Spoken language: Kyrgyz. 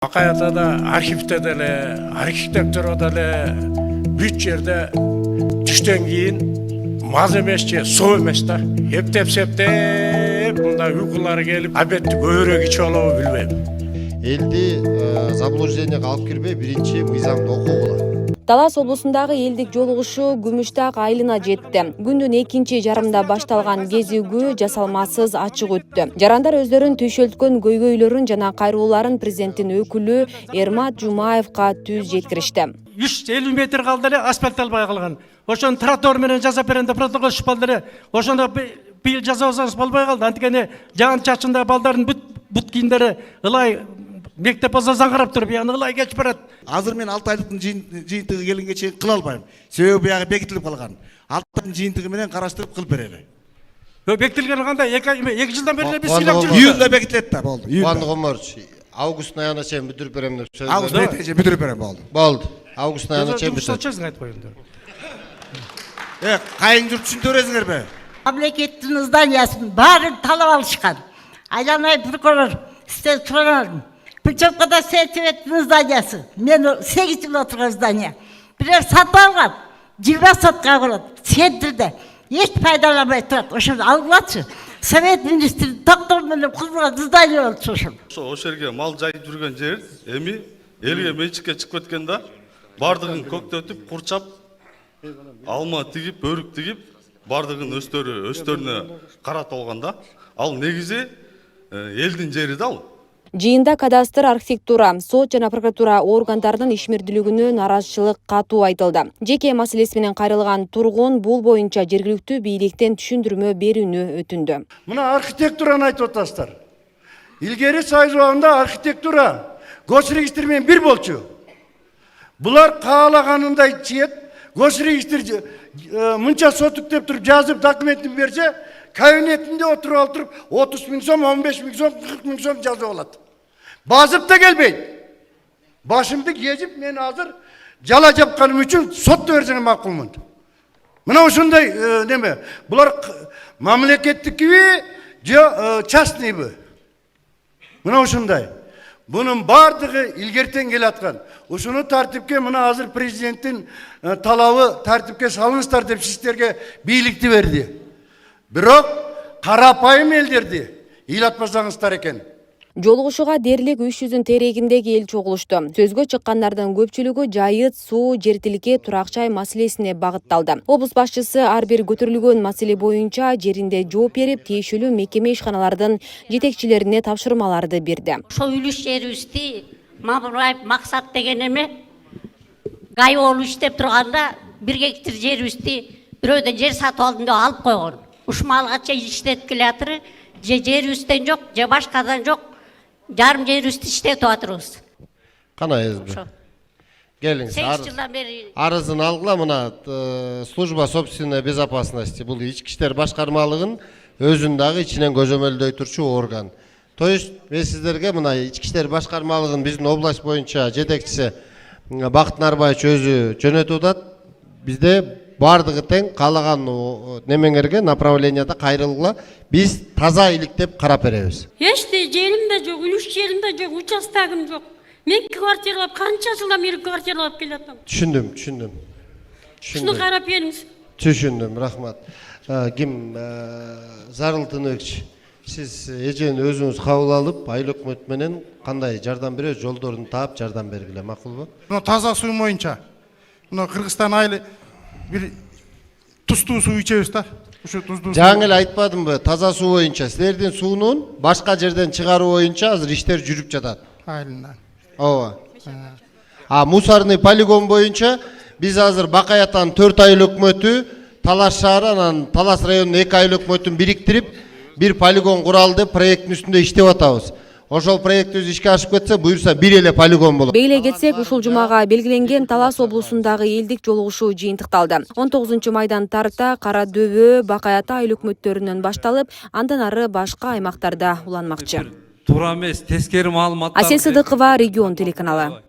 Акаята да, архивте деле, архитектурада деле, бүт жерде түштөн кийин маз эмес же суу эмес да. Эптеп мында уйкулар келип, обедти көбүрөөк ичип алабы билбейм. Элди заблужденияга алып кирбей, биринчи мыйзамды окуу болот. Талас облусундагы элдик жолугушуу Күмүштак айылына жетти. Күндүн экинчи жарымда башталган кезүүгө жасалмасыз ачык өттү. Жарандар өздөрүн түйшөлткөн көйгөйлөрүн жана кайрууларын президенттин өкүлү Эрмат Жумаевка түз жеткиришти. 350 метр калды эле асфальт албай калган. Ошону тротуар менен жасап берем деп протокол чыкпалды эле. Ошону быйыл жасабасаңыз болбой калды. Анткени жаан чачында балдардын бут кийимдери ылай мектеп болсо заңгырап туруп, яны ылай кечип барат. Азыр мен 6 айлыктын жыйынтыгы келгенге чейин кыла албайм. Себеби биягы бекитилип калган. 6 айдын жыйынтыгы менен караштырып кылып берели. Бекитилген кандай? 2 жылдан бери эле биз сүйлөп жүрүбүз. Июлда бекитилет да, болду. Кубандык Омарович, августтун аягына чейин бүтүрүп берем деп сөз. Августтун аягына чейин бүтүрүп берем, болду. Болду. Августтун аягына чейин бүтүрүп. Сочосуң айтып коюңдар. Кайын журт түшүндүрөсүңөрбү? Мамлекеттин зданиясын баарын талап алышкан. Айланай прокурор сизден сурарым. Причёмкада сетеветтин зданиясы. Мен 8 жыл отурган здания. Бирөө сатып алган. 20 сотка болот. Центрде эч пайдаланбай турат. Ошону алгылачы. Совет министри токтор менен курулган здания болчу ошол. Ошол жерге мал жайып жүргөн жер эми элге менчикке чыгып кеткен да, бардыгын көктөтүп, курчап, алма тигип, өрүк тигип, бардыгын өстөрүнө каратып алган да. Ал негизи элдин жери да ал. Жыйында кадастр, архитектура, сот жана прокуратура органдарынын ишмердүүлүгүнө нараазычылык катуу айтылды. Жеке маселеси менен кайрылган тургун бул боюнча жергиликтүү бийликтен түшүндүрмө берүүнү өтүндү. Мына архитектураны айтып атасыздар. Илгери Союз убагында архитектура госрегистр менен бир болчу. Булар каалаганындай чиет, госрегистр мынча сотук деп туруп жазып документин берсе, кабинетинде отуруп 30 000 сом, 15 000 сом, 40 000 сом жазып алат. Базып да келбейт. Башымды кезип, мен азыр жала жапканым үчүн сотто берсең макулмун. Мына ушундай неме, булар мамлекеттикиби, же частныйбы? Мына ушундай. Bunun бардыгы илгертен келаткан. Ушуну тартипке мына азыр президенттин талабы тартипке салыңыздар деп сиздерге бийликти берди. Бирок карапайым элдерди ыйлатпасаңыздар экен. Жолугушууга дээрлик 300 терегиндеги эл чогулушту. Сөзгө чыккандардын көпчүлүгү жайыт, суу, жер тилке, турак жай маселесине багытталды. Облус башчысы ар бир көтөрүлгөн маселе боюнча жеринде жооп берип, тиешелүү мекеме ишканалардын жетекчилерине тапшырмаларды берди. Ошол үлүш жерибизди Мамыраев максат деген эме гай болуп иштеп турганда 1 гектар жерибизди бирөөдөн жер сатып алдым деп алып койгон. Ушмалга чейин иштетип келатыр. Же жерибизден жок, же башкадан жок. Жарым жерибизди иштетип атырбыз. Кана эзби. Келиңиз. 8 жылдан бери арызын алгыла, мына служба собственной безопасности, бул ички иштер башкармалыгын өзүн дагы ичинен көзөмөлдөй турчу орган. То есть мен сиздерге мына ички иштер башкармалыгын биздин область боюнча жетекчиси Бакыт Нарбаевич өзү жөнөтүп атат. Бизде бардыгы тең, каалаган немеңерге направленияда кайрылгыла, биз таза иликтеп карап беребиз. Эчте жерим да жок, үлүш жерим да жок, участогум жок. Мен квартиралап канча жылдан бери квартиралап келатам. Түшүндүм. Шуну карап бериңиз. Түшүндүм, рахмат. Ким Зарылтынович, сиз эжени өзүңүз кабыл алып, айыл өкмөт менен кандай жардам беребиз, жолдорун таап жардам бергиле, макулбу? Мына таза суу боюнча, мына Кыргызстан айылы бир туздуу суу ичебиз да. Ушу туздуу. Жаңы эле айтпадымбы, таза суу боюнча силердин суунун башка жерден чыгаруу боюнча азыр иштер жүрүп жатат. Айылынан. Ооба. Мусорный полигон боюнча биз азыр Бакаятан 4 айыл өкмөтү, Талас шаары, анан Талас районунун 2 айыл өкмөтүн бириктирип, бир полигон куралды проекттин үстүндө иштеп атабыз. Ошол проектибиз ишке ашып кетсе, буюрса бир эле полигон болот. Бейле кетсек, ушул жумага белгиленген Талас облусундагы элдик жолугушуу жыйынтыкталды. 19 майдан тарта Кара Дөбө, Бакаята айыл өкмөттөрүнөн башталып, андан ары башка аймактарда уланмакчы. Туура эмес, тескери маалыматтар. Асел Сыдыкова, Регион телеканалы.